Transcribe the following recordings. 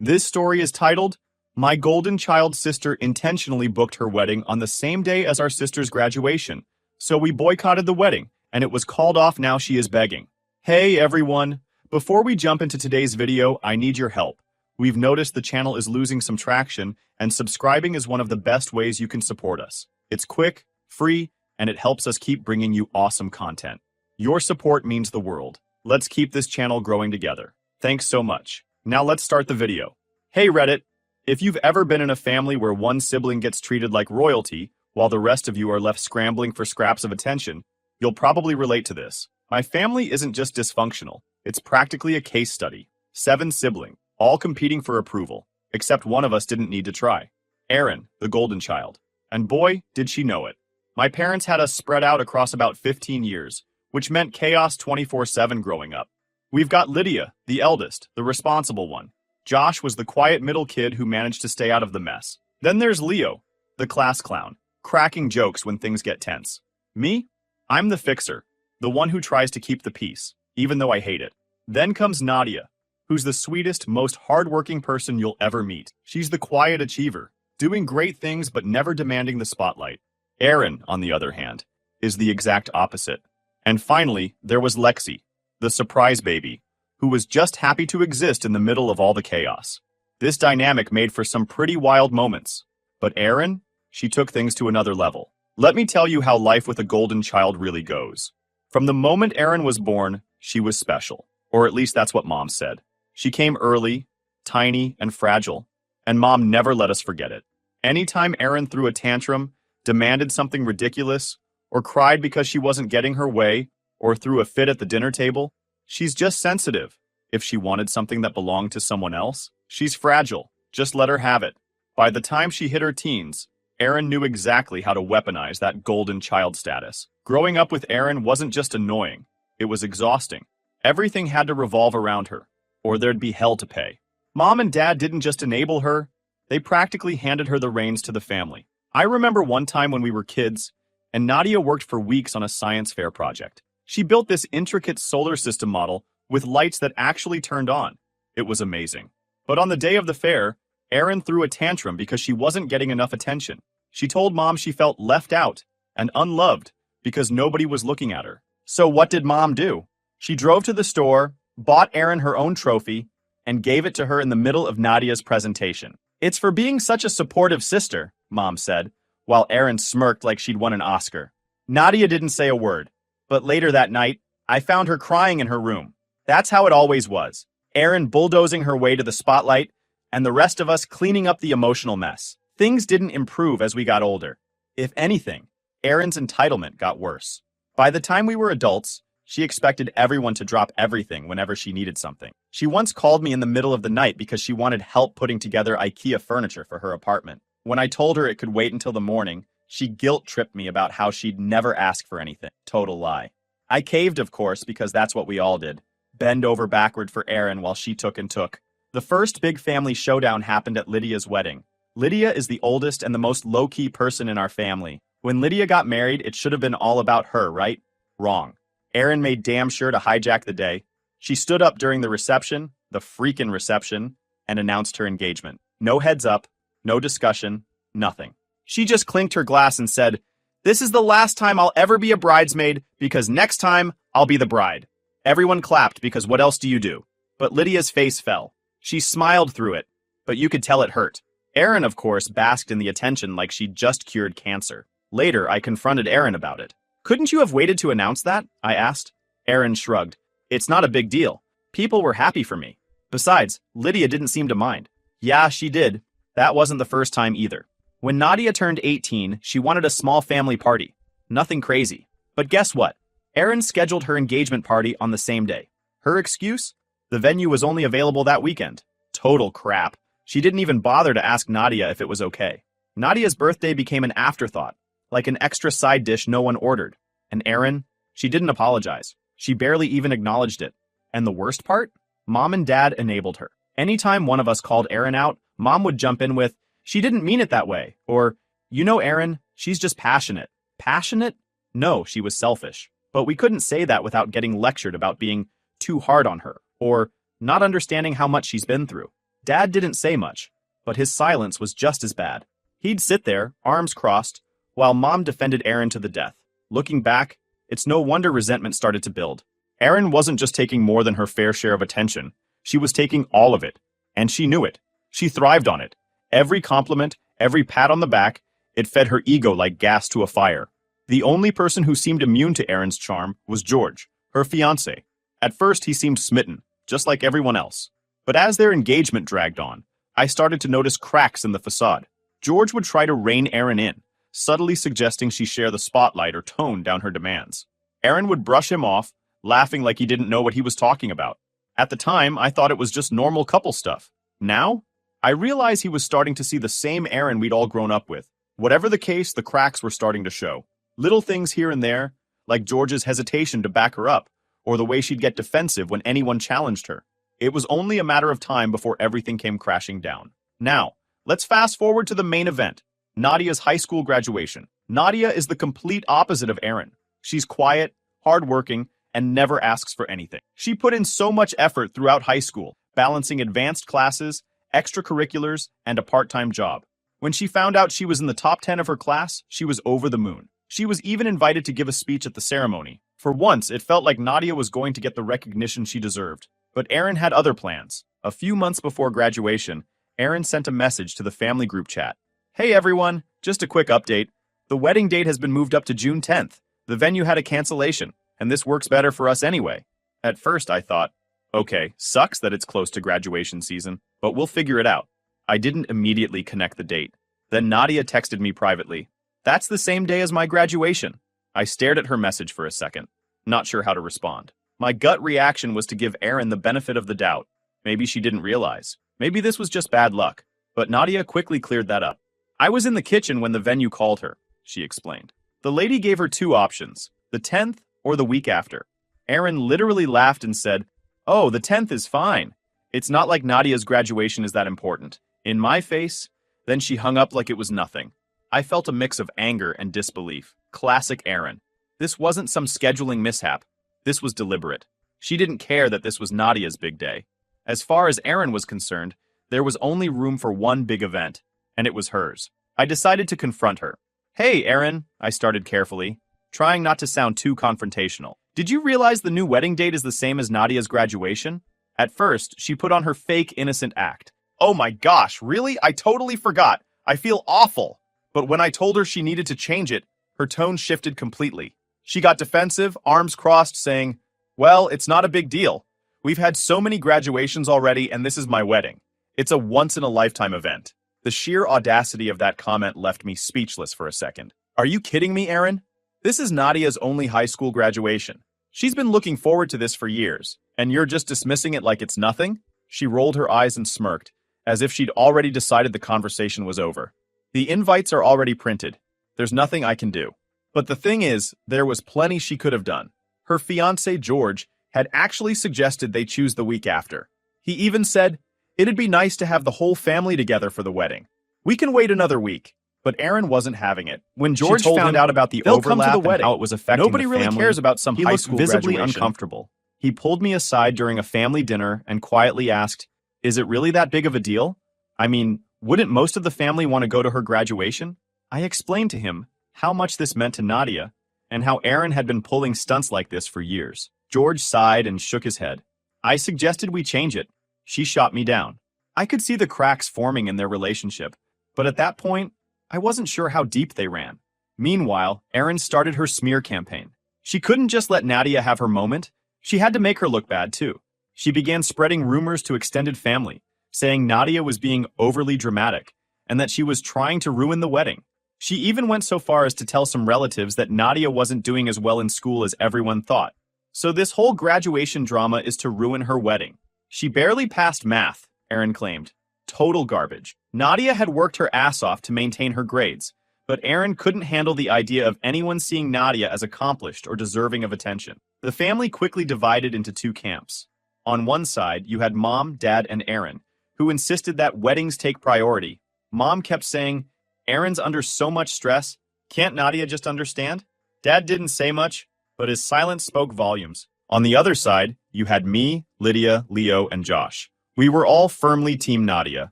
This story is titled, My Golden Child Sister Intentionally Booked Her Wedding on the Same Day as Our Sister's Graduation, so we boycotted the wedding, and it was called off. Now she is begging. Hey everyone! Before we jump into today's video, I need your help. We've noticed the channel is losing some traction, and subscribing is one of the best ways you can support us. It's quick, free, and it helps us keep bringing you awesome content. Your support means the world. Let's keep this channel growing together. Thanks so much. Now let's start the video. Hey Reddit! If you've ever been in a family where one sibling gets treated like royalty, while the rest of you are left scrambling for scraps of attention, you'll probably relate to this. My family isn't just dysfunctional, it's practically a case study. 7 siblings, all competing for approval, except one of us didn't need to try. Erin, the golden child. And boy, did she know it. My parents had us spread out across about 15 years, which meant chaos 24/7 growing up. We've got Lydia, the eldest, the responsible one. Josh was the quiet middle kid who managed to stay out of the mess. Then there's Leo, the class clown, cracking jokes when things get tense. Me? I'm the fixer, the one who tries to keep the peace, even though I hate it. Then comes Nadia, who's the sweetest, most hardworking person you'll ever meet. She's the quiet achiever, doing great things but never demanding the spotlight. Erin, on the other hand, is the exact opposite. And finally, there was Lexi, the surprise baby, who was just happy to exist in the middle of all the chaos. This dynamic made for some pretty wild moments. But Erin, she took things to another level. Let me tell you how life with a golden child really goes. From the moment Erin was born, she was special. Or at least that's what Mom said. She came early, tiny, and fragile, and Mom never let us forget it. Anytime Erin threw a tantrum, demanded something ridiculous, or cried because she wasn't getting her way, or threw a fit at the dinner table, she's just sensitive. If she wanted something that belonged to someone else, she's fragile. Just let her have it. By the time she hit her teens, Erin knew exactly how to weaponize that golden child status. Growing up with Erin wasn't just annoying, it was exhausting. Everything had to revolve around her, or there'd be hell to pay. Mom and Dad didn't just enable her, they practically handed her the reins to the family. I remember one time when we were kids, and Nadia worked for weeks on a science fair project. She built this intricate solar system model with lights that actually turned on. It was amazing. But on the day of the fair, Erin threw a tantrum because she wasn't getting enough attention. She told Mom she felt left out and unloved because nobody was looking at her. So what did Mom do? She drove to the store, bought Erin her own trophy, and gave it to her in the middle of Nadia's presentation. It's for being such a supportive sister, Mom said, while Erin smirked like she'd won an Oscar. Nadia didn't say a word, but later that night, I found her crying in her room. That's how it always was. Erin bulldozing her way to the spotlight, and the rest of us cleaning up the emotional mess. Things didn't improve as we got older. If anything, Erin's entitlement got worse. By the time we were adults, she expected everyone to drop everything whenever she needed something. She once called me in the middle of the night because she wanted help putting together IKEA furniture for her apartment. When I told her it could wait until the morning, she guilt-tripped me about how she'd never ask for anything. Total lie. I caved, of course, because that's what we all did. Bend over backward for Erin while she took and took. The first big family showdown happened at Lydia's wedding. Lydia is the oldest and the most low-key person in our family. When Lydia got married, it should have been all about her, right? Wrong. Erin made damn sure to hijack the day. She stood up during the reception, the freaking reception, and announced her engagement. No heads up, no discussion, nothing. She just clinked her glass and said, "This is the last time I'll ever be a bridesmaid because next time I'll be the bride." Everyone clapped because what else do you do? But Lydia's face fell. She smiled through it, but you could tell it hurt. Erin, of course, basked in the attention like she'd just cured cancer. Later, I confronted Erin about it. "Couldn't you have waited to announce that?" I asked. Erin shrugged. "It's not a big deal. People were happy for me. Besides, Lydia didn't seem to mind." Yeah, she did. That wasn't the first time either. When Nadia turned 18, she wanted a small family party. Nothing crazy. But guess what? Erin scheduled her engagement party on the same day. Her excuse? The venue was only available that weekend. Total crap. She didn't even bother to ask Nadia if it was okay. Nadia's birthday became an afterthought, like an extra side dish no one ordered. And Erin? She didn't apologize. She barely even acknowledged it. And the worst part? Mom and Dad enabled her. Anytime one of us called Erin out, Mom would jump in with, "She didn't mean it that way," or, "You know Erin, she's just passionate." Passionate? No, she was selfish. But we couldn't say that without getting lectured about being too hard on her, or not understanding how much she's been through. Dad didn't say much, but his silence was just as bad. He'd sit there, arms crossed, while Mom defended Erin to the death. Looking back, it's no wonder resentment started to build. Erin wasn't just taking more than her fair share of attention. She was taking all of it, and she knew it. She thrived on it. Every compliment, every pat on the back, it fed her ego like gas to a fire. The only person who seemed immune to Erin's charm was George, her fiancé. At first, he seemed smitten, just like everyone else. But as their engagement dragged on, I started to notice cracks in the facade. George would try to rein Erin in, subtly suggesting she share the spotlight or tone down her demands. Erin would brush him off, laughing like he didn't know what he was talking about. At the time, I thought it was just normal couple stuff. Now, I realized he was starting to see the same Erin we'd all grown up with. Whatever the case, the cracks were starting to show. Little things here and there, like George's hesitation to back her up, or the way she'd get defensive when anyone challenged her. It was only a matter of time before everything came crashing down. Now, let's fast forward to the main event, Nadia's high school graduation. Nadia is the complete opposite of Erin. She's quiet, hardworking, and never asks for anything. She put in so much effort throughout high school, balancing advanced classes, extracurriculars, and a part-time job. When she found out she was in the top 10 of her class, she was over the moon. She was even invited to give a speech at the ceremony. For once, it felt like Nadia was going to get the recognition she deserved. But Erin had other plans. A few months before graduation, Erin sent a message to the family group chat. Hey everyone, just a quick update. The wedding date has been moved up to June 10th. The venue had a cancellation, and this works better for us anyway. At first I thought, okay, sucks that it's close to graduation season, but we'll figure it out. I didn't immediately connect the date. Then Nadia texted me privately. That's the same day as my graduation. I stared at her message for a second, not sure how to respond. My gut reaction was to give Erin the benefit of the doubt. Maybe she didn't realize. Maybe this was just bad luck. But Nadia quickly cleared that up. I was in the kitchen when the venue called her, she explained. The lady gave her two options, the 10th or the week after. Erin literally laughed and said, "Oh, the 10th is fine. It's not like Nadia's graduation is that important." In my face, then she hung up like it was nothing. I felt a mix of anger and disbelief. Classic Erin. This wasn't some scheduling mishap. This was deliberate. She didn't care that this was Nadia's big day. As far as Erin was concerned, there was only room for one big event, and it was hers. I decided to confront her. "Hey, Erin," I started carefully, trying not to sound too confrontational. "Did you realize the new wedding date is the same as Nadia's graduation?" At first, she put on her fake innocent act. "Oh my gosh, really? I totally forgot. I feel awful." But when I told her she needed to change it, her tone shifted completely. She got defensive, arms crossed, saying, "Well, it's not a big deal. We've had so many graduations already, and this is my wedding. It's a once-in-a-lifetime event." The sheer audacity of that comment left me speechless for a second. Are you kidding me, Erin? This is Nadia's only high school graduation. She's been looking forward to this for years, and you're just dismissing it like it's nothing? She rolled her eyes and smirked, as if she'd already decided the conversation was over. The invites are already printed. There's nothing I can do. But the thing is, there was plenty she could have done. Her fiancé, George, had actually suggested they choose the week after. He even said, "It'd be nice to have the whole family together for the wedding. We can wait another week." But Erin wasn't having it. When George found out about the overlap and how it was affecting Nobody the really family, cares about some he high looked school visibly graduation. uncomfortable. He pulled me aside during a family dinner and quietly asked, "Is it really that big of a deal? I mean, wouldn't most of the family want to go to her graduation?" I explained to him how much this meant to Nadia, and how Erin had been pulling stunts like this for years. George sighed and shook his head. I suggested we change it. She shot me down. I could see the cracks forming in their relationship, but at that point, I wasn't sure how deep they ran. Meanwhile, Erin started her smear campaign. She couldn't just let Nadia have her moment. She had to make her look bad too. She began spreading rumors to extended family, saying Nadia was being overly dramatic, and that she was trying to ruin the wedding. She even went so far as to tell some relatives that Nadia wasn't doing as well in school as everyone thought. So this whole graduation drama is to ruin her wedding. She barely passed math, Erin claimed. Total garbage. Nadia had worked her ass off to maintain her grades, but Erin couldn't handle the idea of anyone seeing Nadia as accomplished or deserving of attention. The family quickly divided into two camps. On one side, you had Mom, Dad, and Erin, who insisted that weddings take priority. Mom kept saying, "Erin's under so much stress. Can't Nadia just understand?" Dad didn't say much, but his silence spoke volumes. On the other side, you had me, Lydia, Leo, and Josh, We were all firmly Team Nadia.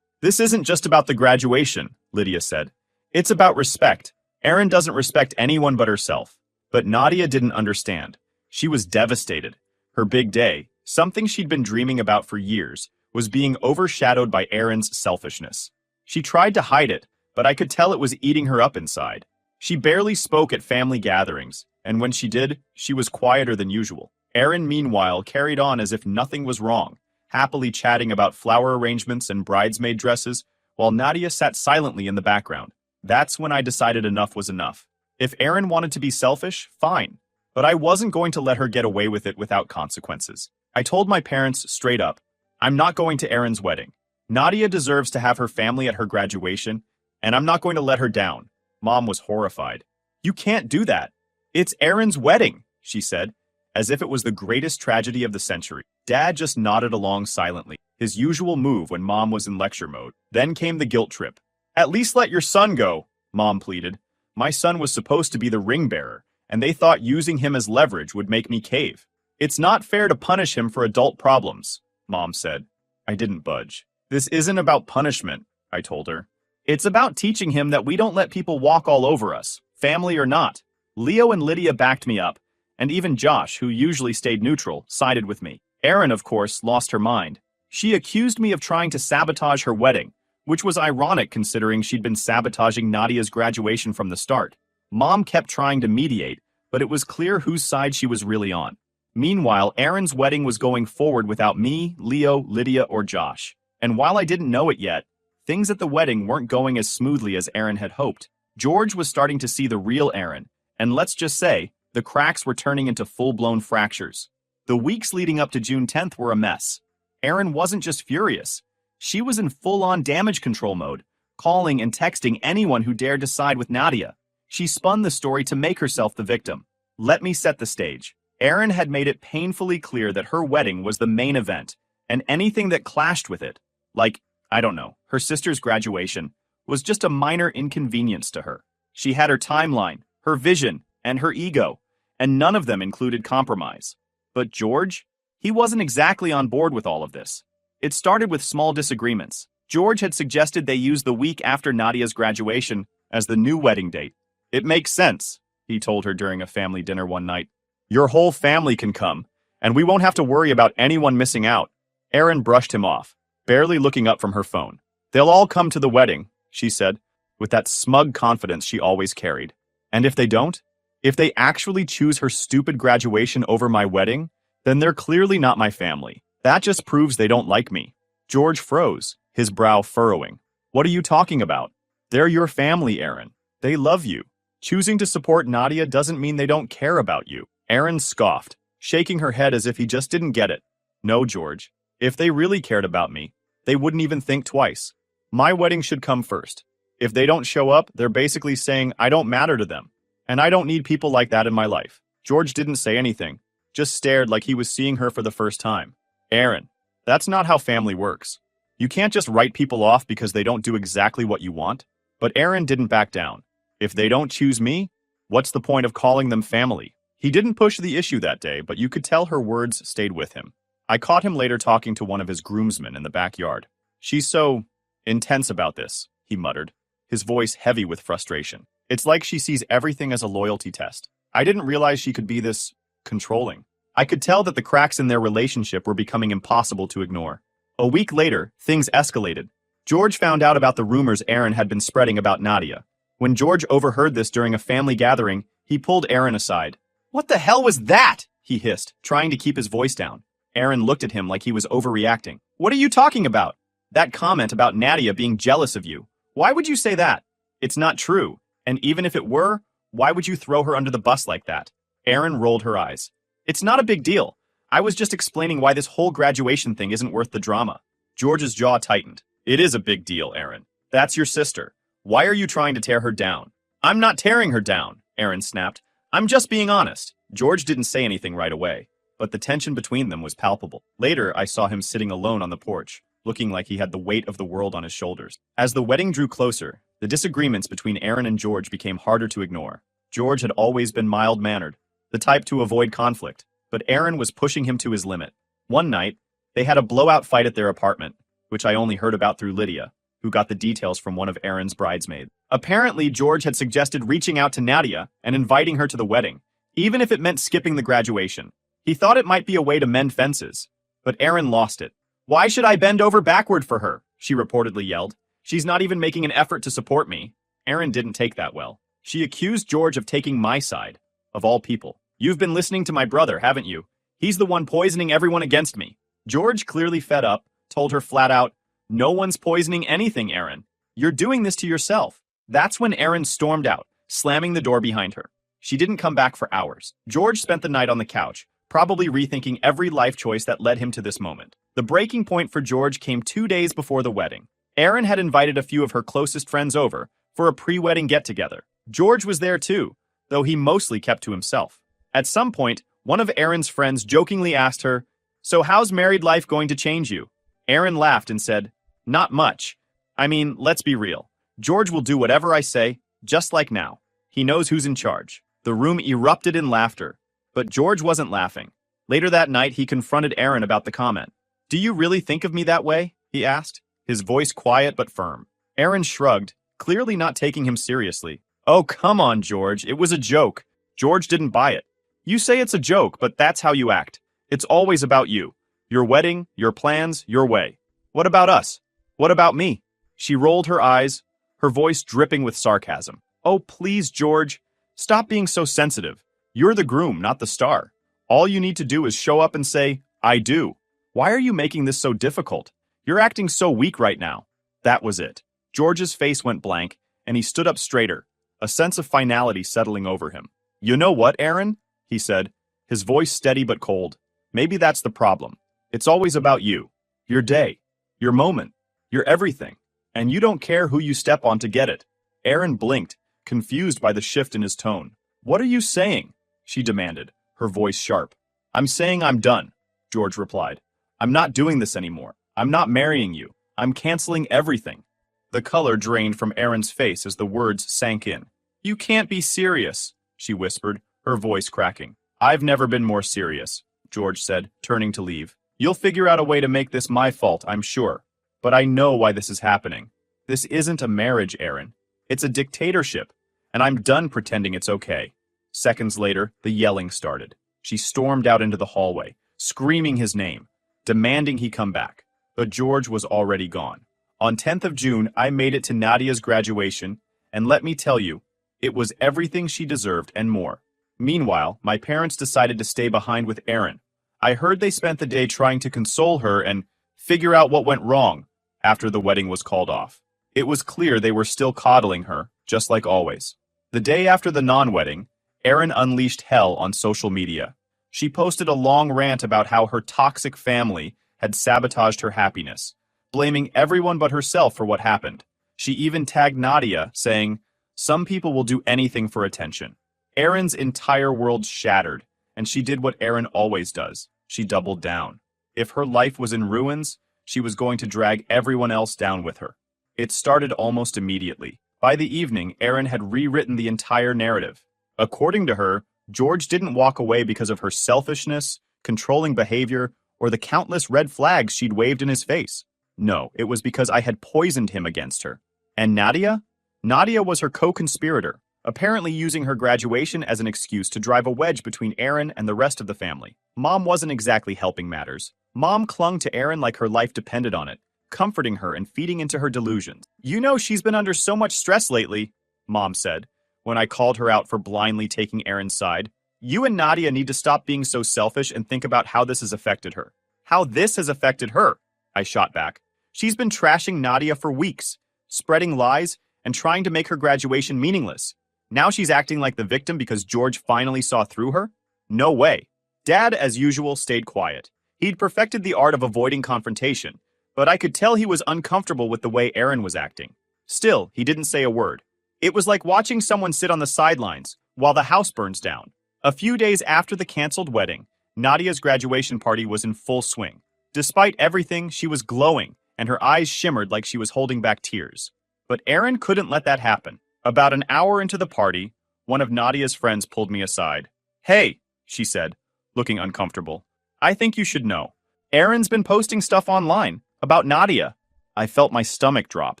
This isn't just about the graduation, Lydia said. It's about respect. Erin doesn't respect anyone but herself. But Nadia didn't understand. She was devastated. Her big day, something she'd been dreaming about for years, was being overshadowed by Erin's selfishness. She tried to hide it, but I could tell it was eating her up inside. She barely spoke at family gatherings, and when she did, she was quieter than usual. Erin, meanwhile, carried on as if nothing was wrong, happily chatting about flower arrangements and bridesmaid dresses, while Nadia sat silently in the background. That's when I decided enough was enough. If Erin wanted to be selfish, fine. But I wasn't going to let her get away with it without consequences. I told my parents straight up, I'm not going to Erin's wedding. Nadia deserves to have her family at her graduation, and I'm not going to let her down. Mom was horrified. You can't do that. It's Erin's wedding, she said, as if it was the greatest tragedy of the century. Dad just nodded along silently, his usual move when Mom was in lecture mode. Then came the guilt trip. At least let your son go, Mom pleaded. My son was supposed to be the ring bearer, and they thought using him as leverage would make me cave. It's not fair to punish him for adult problems, Mom said. I didn't budge. This isn't about punishment, I told her. It's about teaching him that we don't let people walk all over us, family or not. Leo and Lydia backed me up, and even Josh, who usually stayed neutral, sided with me. Erin, of course, lost her mind. She accused me of trying to sabotage her wedding, which was ironic considering she'd been sabotaging Nadia's graduation from the start. Mom kept trying to mediate, but it was clear whose side she was really on. Meanwhile, Erin's wedding was going forward without me, Leo, Lydia, or Josh. And while I didn't know it yet, things at the wedding weren't going as smoothly as Erin had hoped. George was starting to see the real Erin, and let's just say, the cracks were turning into full-blown fractures. The weeks leading up to June 10th were a mess. Erin wasn't just furious. She was in full-on damage control mode, calling and texting anyone who dared to side with Nadia. She spun the story to make herself the victim. Let me set the stage. Erin had made it painfully clear that her wedding was the main event, and anything that clashed with it, like, I don't know, her sister's graduation, was just a minor inconvenience to her. She had her timeline, her vision, and her ego, and none of them included compromise. But George? He wasn't exactly on board with all of this. It started with small disagreements. George had suggested they use the week after Nadia's graduation as the new wedding date. It makes sense, he told her during a family dinner one night. Your whole family can come, and we won't have to worry about anyone missing out. Erin brushed him off, barely looking up from her phone. They'll all come to the wedding, she said, with that smug confidence she always carried. And if they don't? If they actually choose her stupid graduation over my wedding, then they're clearly not my family. That just proves they don't like me. George froze, his brow furrowing. What are you talking about? They're your family, Erin. They love you. Choosing to support Nadia doesn't mean they don't care about you. Erin scoffed, shaking her head as if he just didn't get it. No, George. If they really cared about me, they wouldn't even think twice. My wedding should come first. If they don't show up, they're basically saying I don't matter to them. And I don't need people like that in my life. George didn't say anything, just stared like he was seeing her for the first time. Erin, that's not how family works. You can't just write people off because they don't do exactly what you want. But Erin didn't back down. If they don't choose me, what's the point of calling them family? He didn't push the issue that day, but you could tell her words stayed with him. I caught him later talking to one of his groomsmen in the backyard. She's so intense about this, he muttered, his voice heavy with frustration. It's like she sees everything as a loyalty test. I didn't realize she could be this controlling. I could tell that the cracks in their relationship were becoming impossible to ignore. A week later, things escalated. George found out about the rumors Erin had been spreading about Nadia. When George overheard this during a family gathering, he pulled Erin aside. What the hell was that? He hissed, trying to keep his voice down. Erin looked at him like he was overreacting. What are you talking about? That comment about Nadia being jealous of you. Why would you say that? It's not true. And even if it were, why would you throw her under the bus like that? Erin rolled her eyes. It's not a big deal. I was just explaining why this whole graduation thing isn't worth the drama. George's jaw tightened. It is a big deal, Erin. That's your sister. Why are you trying to tear her down? I'm not tearing her down, Erin snapped. I'm just being honest. George didn't say anything right away, but the tension between them was palpable. Later, I saw him sitting alone on the porch, looking like he had the weight of the world on his shoulders. As the wedding drew closer, the disagreements between Erin and George became harder to ignore. George had always been mild-mannered, the type to avoid conflict, but Erin was pushing him to his limit. One night, They had a blowout fight at their apartment, which I only heard about through Lydia, who got the details from one of Aaron's bridesmaids. Apparently, George had suggested reaching out to Nadia and inviting her to the wedding, even if it meant skipping the graduation. He thought it might be a way to mend fences, but Aaron lost it. "Why should I bend over backward for her?" she reportedly yelled. "She's not even making an effort to support me." Aaron didn't take that well. She accused George of taking my side, of all people. "You've been listening to my brother, haven't you? He's the one poisoning everyone against me." George, clearly fed up, told her flat out, "No one's poisoning anything, Aaron. You're doing this to yourself." That's when Aaron stormed out, slamming the door behind her. She didn't come back for hours. George spent the night on the couch, probably rethinking every life choice that led him to this moment. The breaking point for George came 2 days before the wedding. Aaron had invited a few of her closest friends over for a pre-wedding get-together. George was there too, though he mostly kept to himself. At some point, one of Aaron's friends jokingly asked her, "So how's married life going to change you?" Aaron laughed and said, "Not much. I mean, let's be real. George will do whatever I say, just like now. He knows who's in charge." The room erupted in laughter, but George wasn't laughing. Later that night, he confronted Aaron about the comment. "Do you really think of me that way?" he asked, his voice quiet but firm. Aaron shrugged, clearly not taking him seriously. "Oh, come on, George. It was a joke." George didn't buy it. "You say it's a joke, but that's how you act. It's always about you. Your wedding, your plans, your way. What about us? What about me?" She rolled her eyes, her voice dripping with sarcasm. "Oh, please, George. Stop being so sensitive. You're the groom, not the star. All you need to do is show up and say, 'I do.' Why are you making this so difficult? You're acting so weak right now." That was it. George's face went blank, and he stood up straighter, a sense of finality settling over him. "You know what, Aaron?" he said, his voice steady but cold. "Maybe that's the problem. It's always about you. Your day. Your moment. Your everything. And you don't care who you step on to get it." Aaron blinked, confused by the shift in his tone. "What are you saying?" she demanded, her voice sharp. "I'm saying I'm done," George replied. "I'm not doing this anymore. I'm not marrying you. I'm canceling everything." The color drained from Aaron's face as the words sank in. "You can't be serious," she whispered, her voice cracking. "I've never been more serious," George said, turning to leave. "You'll figure out a way to make this my fault, I'm sure. But I know why this is happening. This isn't a marriage, Aaron. It's a dictatorship, and I'm done pretending it's okay." Seconds later, the yelling started. She stormed out into the hallway, screaming his name, demanding he come back. But George was already gone. On 10th of June, I made it to Nadia's graduation, and let me tell you, it was everything she deserved and more. Meanwhile, my parents decided to stay behind with Aaron. I heard they spent the day trying to console her and figure out what went wrong after the wedding was called off. It was clear they were still coddling her, just like always. The day after the non-wedding, Aaron unleashed hell on social media. She posted a long rant about how her toxic family had sabotaged her happiness, blaming everyone but herself for what happened. She even tagged Nadia, saying, "Some people will do anything for attention." Aaron's entire world shattered, and she did what Aaron always does. She doubled down. If her life was in ruins, she was going to drag everyone else down with her. It started almost immediately. By the evening, Aaron had rewritten the entire narrative. According to her, George didn't walk away because of her selfishness, controlling behavior, or the countless red flags she'd waved in his face. No, it was because I had poisoned him against her. And Nadia? Nadia was her co-conspirator, apparently using her graduation as an excuse to drive a wedge between Aaron and the rest of the family. Mom wasn't exactly helping matters. Mom clung to Aaron like her life depended on it, comforting her and feeding into her delusions. "You know she's been under so much stress lately," Mom said, when I called her out for blindly taking Aaron's side. "You and Nadia need to stop being so selfish and think about how this has affected her." "How this has affected her?" I shot back. "She's been trashing Nadia for weeks, spreading lies, and trying to make her graduation meaningless. Now she's acting like the victim because George finally saw through her? No way." Dad, as usual, stayed quiet. He'd perfected the art of avoiding confrontation, but I could tell he was uncomfortable with the way Aaron was acting. Still, he didn't say a word. It was like watching someone sit on the sidelines while the house burns down. A few days after the canceled wedding, Nadia's graduation party was in full swing. Despite everything, she was glowing, and her eyes shimmered like she was holding back tears. But Aaron couldn't let that happen. About an hour into the party, one of Nadia's friends pulled me aside. "Hey," she said, looking uncomfortable. "I think you should know. Erin's been posting stuff online about Nadia. I felt my stomach drop.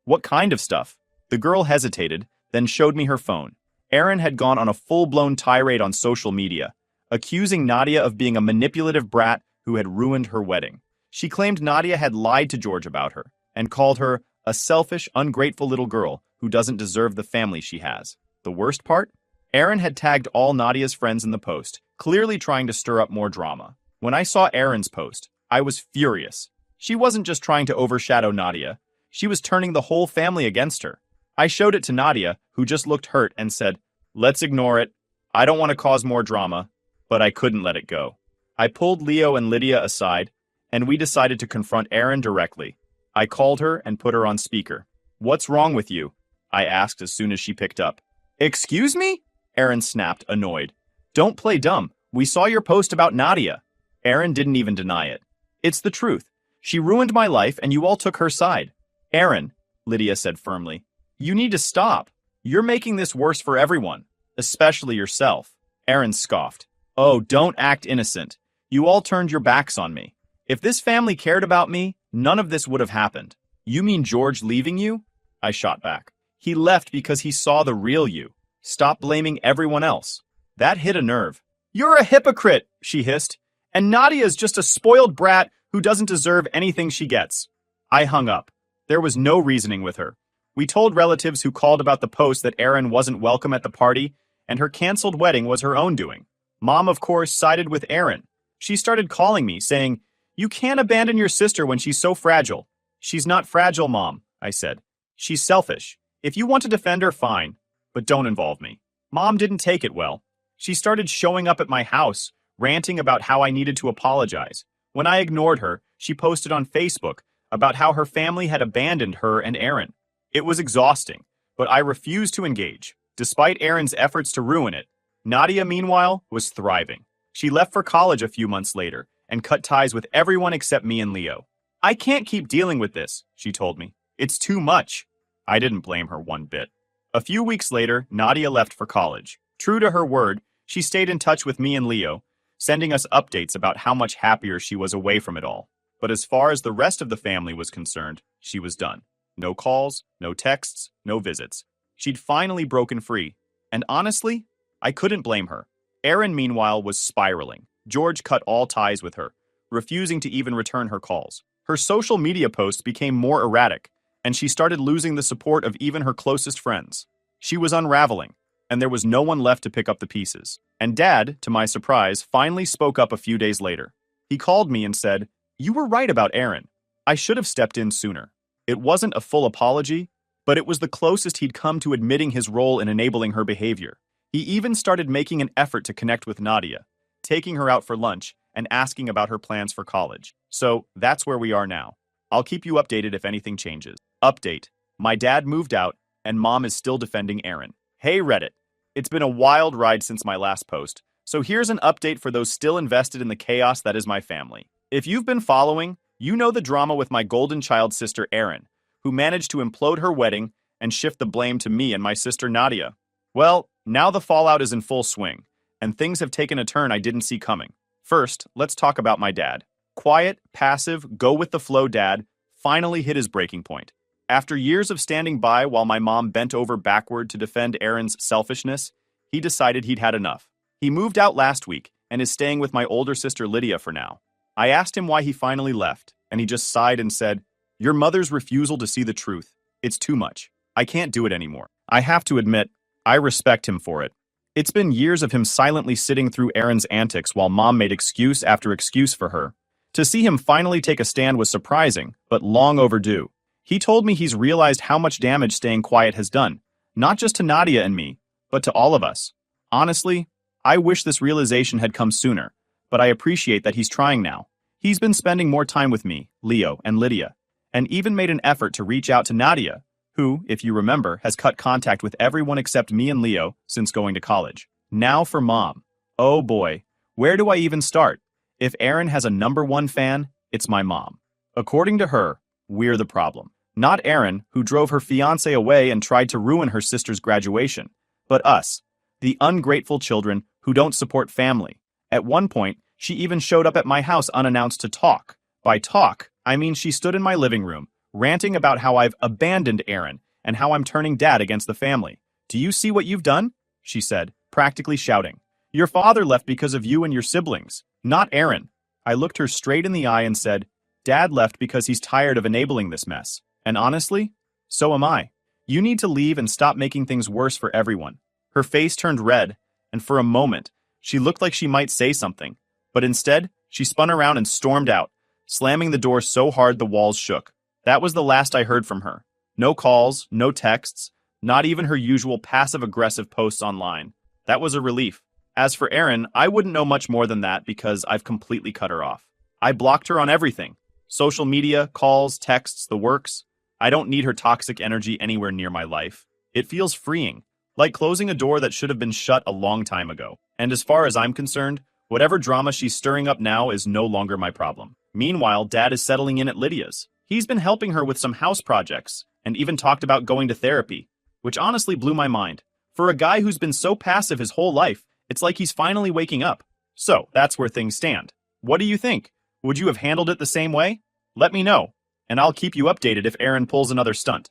What kind of stuff? The girl hesitated, then showed me her phone. Erin had gone on a full-blown tirade on social media, accusing Nadia of being a manipulative brat who had ruined her wedding. She claimed Nadia had lied to George about her and called her a selfish, ungrateful little girl who doesn't deserve the family she has. The worst part? Erin had tagged all Nadia's friends in the post, clearly trying to stir up more drama. When I saw Erin's post, I was furious. She wasn't just trying to overshadow Nadia. She was turning the whole family against her. I showed it to Nadia, who just looked hurt and said, "Let's ignore it. I don't want to cause more drama," but I couldn't let it go. I pulled Leo and Lydia aside, and we decided to confront Erin directly. I called her and put her on speaker. "What's wrong with you?" I asked as soon as she picked up. "Excuse me?" Erin snapped, annoyed. "Don't play dumb. We saw your post about Nadia." Erin didn't even deny it. "It's the truth. She ruined my life and you all took her side." "Erin," Lydia said firmly, "you need to stop. You're making this worse for everyone, especially yourself." Erin scoffed. "Oh, don't act innocent. You all turned your backs on me. If this family cared about me, none of this would have happened." "You mean George leaving you?" I shot back. "He left because he saw the real you. Stop blaming everyone else." That hit a nerve. "You're a hypocrite," she hissed. "And Nadia is just a spoiled brat who doesn't deserve anything she gets." I hung up. There was no reasoning with her. We told relatives who called about the post that Erin wasn't welcome at the party, and her canceled wedding was her own doing. Mom, of course, sided with Erin. She started calling me, saying, "You can't abandon your sister when she's so fragile." "She's not fragile, Mom," I said. "She's selfish. If you want to defend her, fine, but don't involve me." Mom didn't take it well. She started showing up at my house, ranting about how I needed to apologize. When I ignored her, she posted on Facebook about how her family had abandoned her and Erin. It was exhausting, but I refused to engage. Despite Erin's efforts to ruin it, Nadia, meanwhile, was thriving. She left for college a few months later and cut ties with everyone except me and Leo. "I can't keep dealing with this," she told me. "It's too much." I didn't blame her one bit. A few weeks later, Nadia left for college. True to her word, she stayed in touch with me and Leo, sending us updates about how much happier she was away from it all. But as far as the rest of the family was concerned, she was done. No calls, no texts, no visits. She'd finally broken free. And honestly, I couldn't blame her. Erin, meanwhile, was spiraling. George cut all ties with her, refusing to even return her calls. Her social media posts became more erratic, and she started losing the support of even her closest friends. She was unraveling, and there was no one left to pick up the pieces. And Dad, to my surprise, finally spoke up a few days later. He called me and said, "You were right about Erin. I should have stepped in sooner." It wasn't a full apology, but it was the closest he'd come to admitting his role in enabling her behavior. He even started making an effort to connect with Nadia, taking her out for lunch and asking about her plans for college. So that's where we are now. I'll keep you updated if anything changes. Update. My dad moved out, and Mom is still defending Erin. Hey Reddit. It's been a wild ride since my last post, so here's an update for those still invested in the chaos that is my family. If you've been following, you know the drama with my golden child sister Erin, who managed to implode her wedding and shift the blame to me and my sister Nadia. Well, now the fallout is in full swing, and things have taken a turn I didn't see coming. First, let's talk about my dad. Quiet, passive, go-with-the-flow dad finally hit his breaking point. After years of standing by while my mom bent over backward to defend Erin's selfishness, he decided he'd had enough. He moved out last week and is staying with my older sister Lydia for now. I asked him why he finally left, and he just sighed and said, "Your mother's refusal to see the truth. It's too much. I can't do it anymore." I have to admit, I respect him for it. It's been years of him silently sitting through Erin's antics while Mom made excuse after excuse for her. To see him finally take a stand was surprising, but long overdue. He told me he's realized how much damage staying quiet has done, not just to Nadia and me, but to all of us. Honestly, I wish this realization had come sooner, but I appreciate that he's trying now. He's been spending more time with me, Leo, and Lydia, and even made an effort to reach out to Nadia, who, if you remember, has cut contact with everyone except me and Leo since going to college. Now for Mom. Oh boy, where do I even start? If Erin has a #1 fan, it's my mom. According to her, we're the problem. Not Erin, who drove her fiancé away and tried to ruin her sister's graduation, but us, the ungrateful children who don't support family. At one point, She even showed up at my house unannounced to talk. By talk, I mean she stood in my living room, ranting about how I've abandoned Aaron and how I'm turning dad against the family. Do you see what you've done? She said, practically shouting. Your father left because of you and your siblings, not Aaron. I looked her straight in the eye and said, Dad left because he's tired of enabling this mess. And honestly, so am I. You need to leave and stop making things worse for everyone. Her face turned red, and for a moment, she looked like she might say something. But instead, she spun around and stormed out, slamming the door so hard the walls shook. That was the last I heard from her. No calls, no texts, not even her usual passive-aggressive posts online. That was a relief. As for Erin, I wouldn't know much more than that because I've completely cut her off. I blocked her on everything. Social media, calls, texts, the works. I don't need her toxic energy anywhere near my life. It feels freeing, like closing a door that should have been shut a long time ago. And as far as I'm concerned, whatever drama she's stirring up now is no longer my problem. Meanwhile, Dad is settling in at Lydia's. He's been helping her with some house projects, and even talked about going to therapy, which honestly blew my mind. For a guy who's been so passive his whole life, it's like he's finally waking up. So, that's where things stand. What do you think? Would you have handled it the same way? Let me know, and I'll keep you updated if Aaron pulls another stunt.